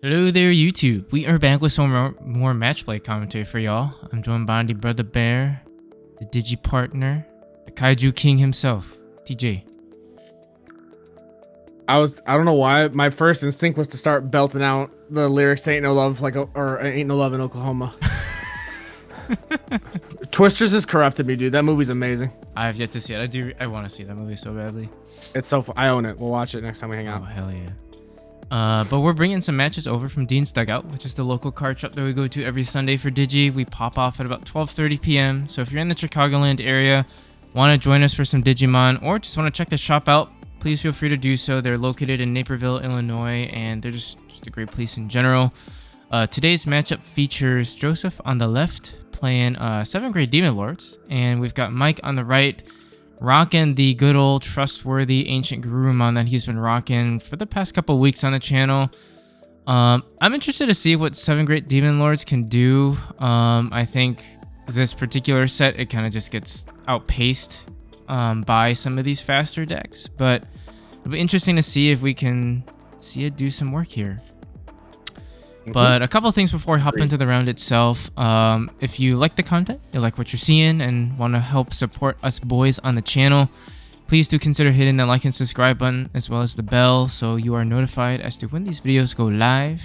Hello there, YouTube. We are back with some more Matchplay commentary for y'all. I'm joined by the Brother Bear, the Digi Partner, the Kaiju King himself, TJ. I don't know why my first instinct was to start belting out the lyrics to Ain't No Love or Ain't No Love in Oklahoma. Twisters has corrupted me, dude. That movie's amazing. I have yet to see it. I want to see that movie so badly. It's so fun. I own it. We'll watch it next time we hang out. Oh, hell yeah. But we're bringing some matches over from Dean's Dugout, which is the local card shop that we go to every Sunday for Digi. We pop off at about 12:30 p.m. So if you're in the Chicagoland area, want to join us for some Digimon, or just want to check the shop out, please feel free to do so. They're located in Naperville, Illinois, and they're just a great place in general. Today's matchup features Joseph on the left playing 7th grade Demon Lords, and we've got Mike on the right rocking the good old trustworthy Ancient Garurumon that he's been rocking for the past couple weeks on the channel. I'm interested to see what 7th grade Demon Lords can do. I think this particular set, it kind of just gets outpaced by some of these faster decks, but it'll be interesting to see if we can see it do some work here. But a couple of things before we hop into the round itself. If you like the content, you like what you're seeing, and want to help support us boys on the channel, please do consider hitting the like and subscribe button, as well as the bell, so you are notified as to when these videos go live.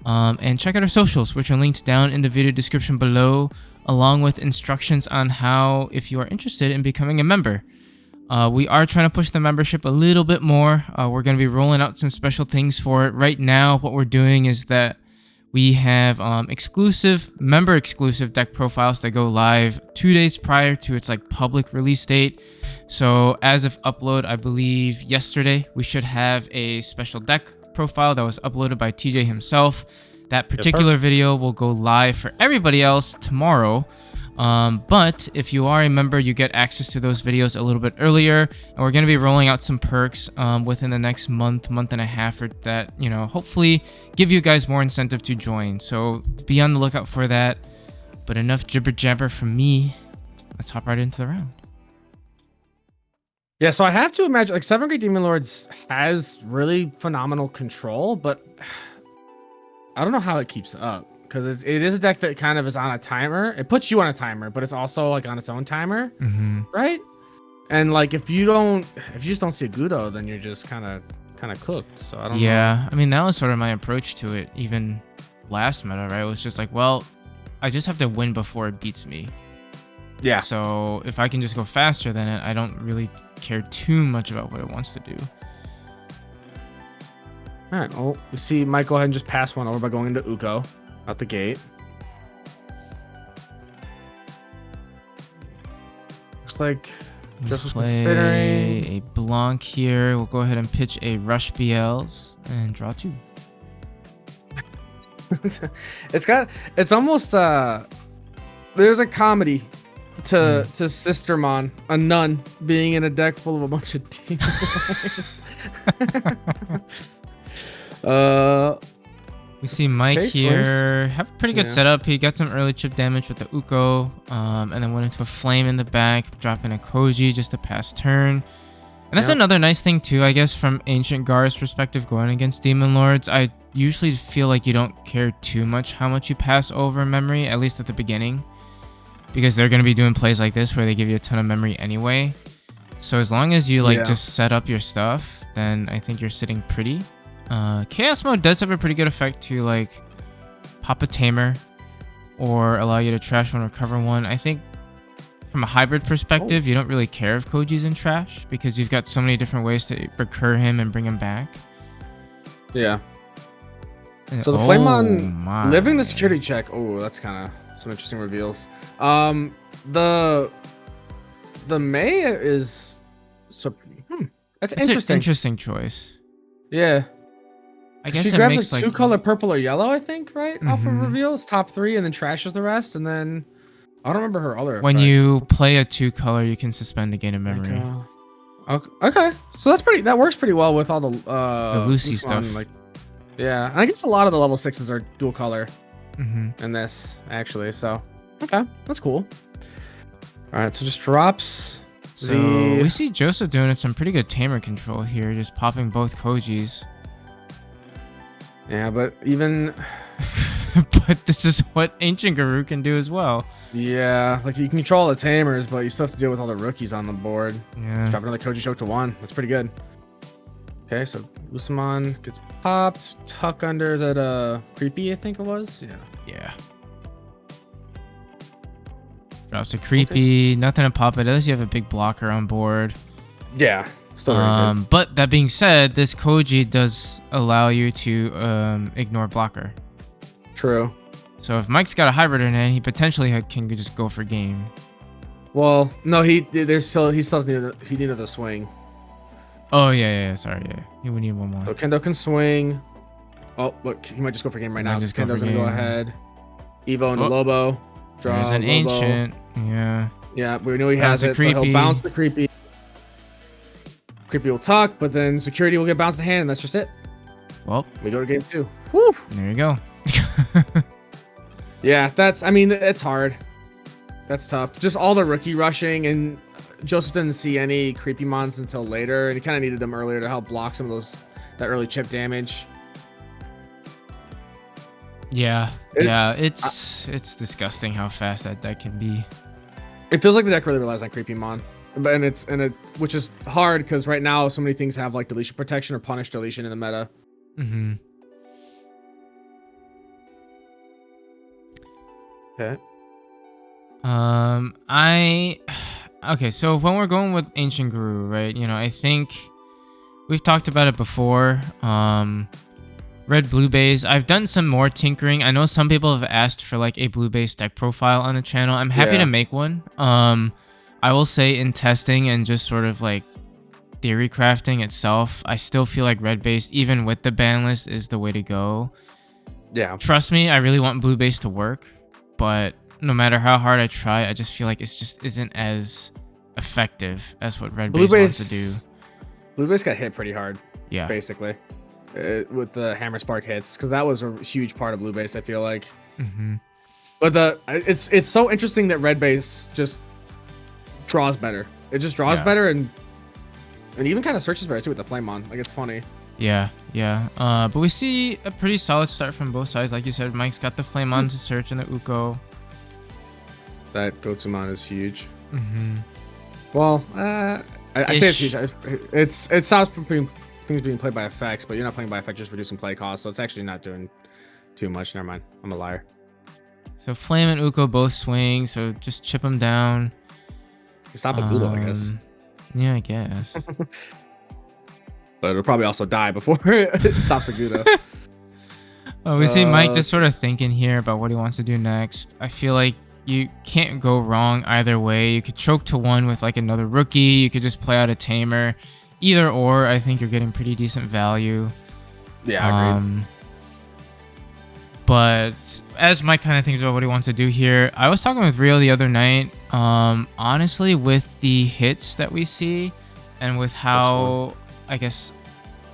And check out our socials, which are linked down in the video description below, along with instructions on how, if you are interested in becoming a member. We are trying to push the membership a little bit more. We're going to be rolling out some special things for it. Right now, what we're doing is that we have member exclusive deck profiles that go live 2 days prior to its public release date. So as of upload, I believe yesterday, we should have a special deck profile that was uploaded by TJ himself. That particular video will go live for everybody else tomorrow. But if you are a member, you get access to those videos a little bit earlier, and we're going to be rolling out some perks within the next month and a half, or that, hopefully give you guys more incentive to join. So be on the lookout for that. But enough jibber jabber from me. Let's hop right into the round. Yeah, so I have to imagine 7th grade Demon Lords has really phenomenal control, but I don't know how it keeps up. Because it is a deck that kind of is on a timer. It puts you on a timer, but it's also on its own timer, right? And if you just don't see a Gudo, then you're just kind of cooked. So I don't know. Yeah, I mean, that was sort of my approach to it, even last meta, right? It was just well, I just have to win before it beats me. Yeah. So if I can just go faster than it, I don't really care too much about what it wants to do. All right. Well, we see Mike go ahead and just pass one over by going into Uko. Out the gate. Looks like just was considering a Blanc here. We'll go ahead and pitch a Rush BLs and draw 2. it's almost there's a comedy to Sistermon, a nun being in a deck full of a bunch of demons. We see Mike here have a pretty good setup. He got some early chip damage with the Uko, and then went into a flame in the back, dropping a Koji just to pass turn. And that's another nice thing too, I guess, from Ancient Gar's perspective going against Demon Lords. I usually feel like you don't care too much how much you pass over memory, at least at the beginning, because they're going to be doing plays like this where they give you a ton of memory anyway. So as long as you just set up your stuff, then I think you're sitting pretty. Chaos mode does have a pretty good effect to pop a tamer or allow you to trash one, recover one. I think from a hybrid perspective, you don't really care if Koji's in trash because you've got so many different ways to recur him and bring him back. Yeah. So the Flamemon living the security check. Oh, that's kind of some interesting reveals. The May is that's interesting. An interesting choice. Yeah. I guess she it grabs makes 2-color purple or yellow, I think, right? Off of reveals, top 3, and then trashes the rest, and then I don't remember her other when effect. You play a 2-color, you can suspend a gain of memory. Okay, so that works pretty well with all the Lucy stuff. Yeah, and I guess a lot of the level 6s are dual color in this, actually. So okay, that's cool. All right, so just drops. So we see Joseph doing some pretty good tamer control here, just popping both Kojis. Yeah, but even But this is what Ancient Guru can do as well. yeah, like you can control all the tamers, but you still have to deal with all the rookies on the board. Yeah. Drop another Koji choke to 1. That's pretty good. Okay, so Lucamon gets popped. Tuck under is at creepy, I think it was. Yeah. Yeah. Drops a creepy. Okay. Nothing to pop it. At least you have a big blocker on board. Yeah. Still very good. But that being said, this Koji does allow you to ignore blocker. True. So if Mike's got a hybrid in hand, he potentially can just go for game. Well, no, he needed the swing. Oh yeah. Sorry, yeah. He would need one more. So Kendo can swing. Oh, look, he might just go for game right now. Kendo's gonna go ahead. Evo into Lobo. Draw There's an Lobo. Ancient. Yeah. Yeah, we know he has it, so he'll bounce the creepy. Creepy will tuck, but then security will get bounced to hand, and that's just it. Well, we go to game 2. Woo! There you go. Yeah, I mean, it's hard. That's tough. Just all the rookie rushing, and Joseph didn't see any creepy mons until later, and he kind of needed them earlier to help block some of that early chip damage. Yeah, it's disgusting how fast that deck can be. It feels like the deck really relies on creepy mon, which is hard because right now so many things have like deletion protection or punish deletion in the meta. Mm-hmm. Okay. Okay, so when we're going with Ancient Guru, right? You know, I think we've talked about it before. Red blue base. I've done some more tinkering. I know some people have asked for like a blue base deck profile on the channel. I'm happy to make one. I will say in testing and just sort of like theory crafting itself, I still feel like red base, even with the ban list, is the way to go. Yeah. Trust me, I really want blue base to work, but no matter how hard I try, I just feel like it's just isn't as effective as what red base wants to do. Blue base got hit pretty hard. Yeah. Basically. With the hammer spark hits, because that was a huge part of blue base, I feel like. Mm-hmm. But it's so interesting that red base just draws better. It just draws better and even kind of searches better too with the flame on. Like, it's funny. Yeah. But we see a pretty solid start from both sides. Like you said, Mike's got the flame on to search and the Uko. That Gotsumon is huge. Mm-hmm. Well, I say it's huge. It stops from things being played by effects, but you're not playing by effect, just reducing play cost, so it's actually not doing too much. Never mind, I'm a liar. So Flame and Uko both swing, so just chip them down. Stop a Gulo, I guess. Yeah, I guess. But it'll probably also die before it stops a Gudo. Oh, we see Mike just sort of thinking here about what he wants to do next. I feel like you can't go wrong either way. You could choke to 1 with like another rookie. You could just play out a tamer. Either or, I think you're getting pretty decent value. Yeah, agreed. But as Mike kind of thinks about what he wants to do here, I was talking with Rio the other night. Honestly, with the hits that we see, and with how I guess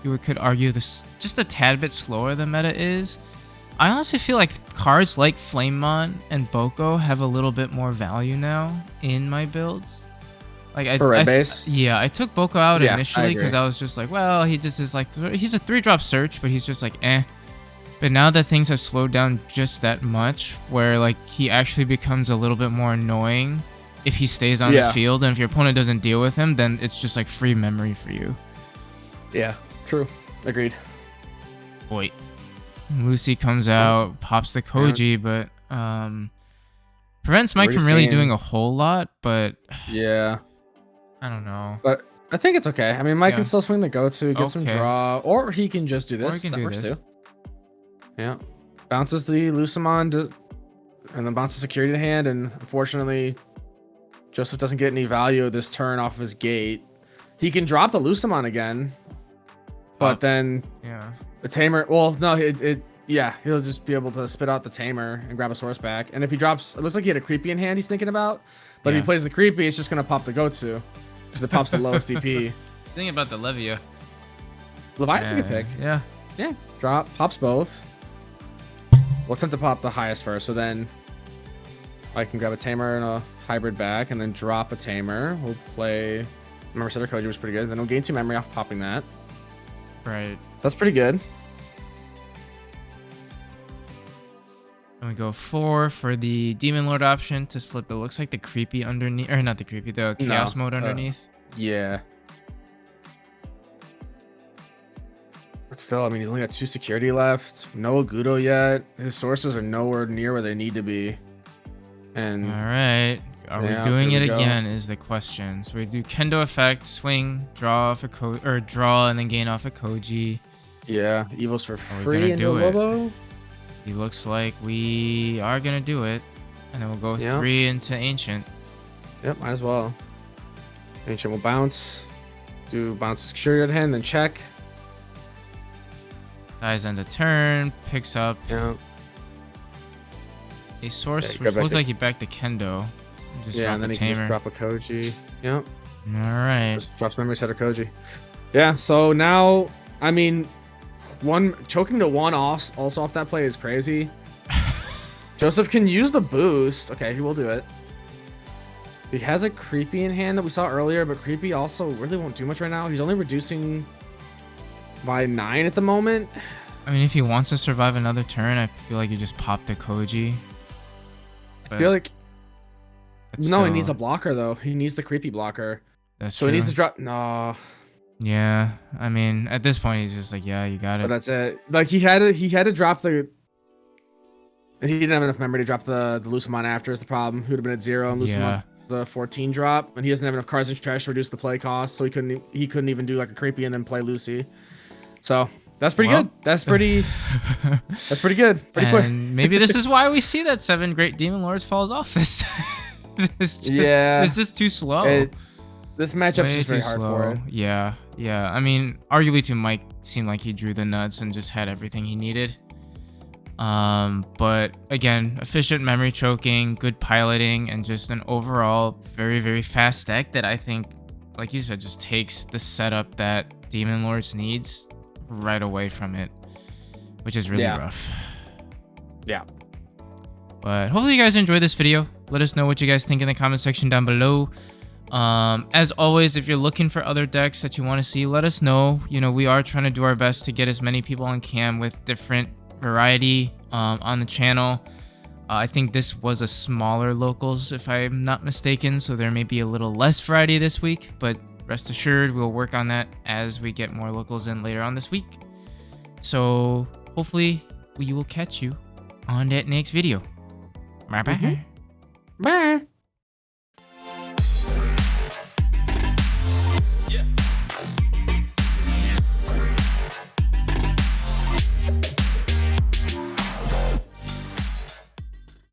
you could argue this just a tad bit slower the meta is, I honestly feel like cards like Flamemon and Boko have a little bit more value now in my builds. Like for red base? Yeah, I took Boko out initially because I was just like, well, he just is like, he's a 3-drop search, but he's just like, eh. But now that things have slowed down just that much, where like he actually becomes a little bit more annoying if he stays on the field, and if your opponent doesn't deal with him, then it's just like free memory for you. Yeah, true. Agreed. Wait. Lucy comes out, pops the Koji, but prevents Mike from really doing a whole lot, but yeah. I don't know. But I think it's okay. I mean, Mike can still swing the go-to, get some draw, or he can just do this. That works too. Yeah. Bounces the Lucamon and then bounces security to hand, and unfortunately, Joseph doesn't get any value this turn off of his gate. He can drop the Lucamon again, but then the tamer. Well, no, he'll just be able to spit out the tamer and grab a source back. And if he drops, it looks like he had a creepy in hand he's thinking about. But if he plays the creepy, it's just gonna pop the go-to because it pops the lowest DP. Thinking about the Levia. Leviathan's a good pick. Yeah. Drop, pops both. We'll attempt to pop the highest first, so then I can grab a tamer and a hybrid back, and then drop a tamer. We'll play. Remember, Setter Koji was pretty good. Then we'll gain 2 memory off popping that. Right. That's pretty good. And we go 4 for the Demon Lord option to slip. It looks like the creepy underneath, or not the creepy, the chaos mode underneath. Yeah. But still, I mean, he's only got 2 security left. No Agudo yet. His sources are nowhere near where they need to be. And all right, are we doing it again? Is the question. So we do Kendo effect, swing, draw off a draw, and then gain off a Koji. Yeah, Evil's for free into Lobo. He looks like we are gonna do it, and then we'll go 3 into Ancient. Yep, might as well. Ancient will bounce. Do bounce security at hand, then check. Dies end of turn, picks up. Yeah. A source, which looks like he backed the Kendo. Just and then he can just drop a Koji. Yep. All right. Just drops memory set or Koji. Yeah, so now, I mean, choking to 1 also off that play is crazy. Joseph can use the boost. Okay, he will do it. He has a Creepy in hand that we saw earlier, but Creepy also really won't do much right now. He's only reducing by 9 at the moment. I mean, if he wants to survive another turn, I feel like you just pop the Koji. I feel like he needs a blocker though. He needs the Creepy blocker. That's so true. He needs to drop. No. Yeah, I mean, at this point, he's just like, yeah, you got it. But that's it. Like he had to drop the. And he didn't have enough memory to drop the Lucamon after. Is the problem? He would have been at 0 and Lucamon was a 14 drop, and he doesn't have enough cards in trash to reduce the play cost, so he couldn't even do like a Creepy and then play Lucy. So. That's pretty good. That's pretty good. Pretty quick. And maybe this is why we see that 7 Great Demon Lords falls off this. It's just too slow. This matchup's just very hard for it. Yeah. I mean, arguably to Mike seemed like he drew the nuts and just had everything he needed. But again, efficient memory choking, good piloting, and just an overall very, very fast deck that I think, like you said, just takes the setup that Demon Lords needs right away from it, which is really rough. Yeah. But hopefully you guys enjoyed this video. Let us know what you guys think in the comment section down below. As always, if you're looking for other decks that you want to see, let us know. You know, we are trying to do our best to get as many people on cam with different variety on the channel. I think this was a smaller locals, if I'm not mistaken, so there may be a little less variety this week, but rest assured, we'll work on that as we get more locals in later on this week. So hopefully we will catch you on that next video. Bye-bye. Bye.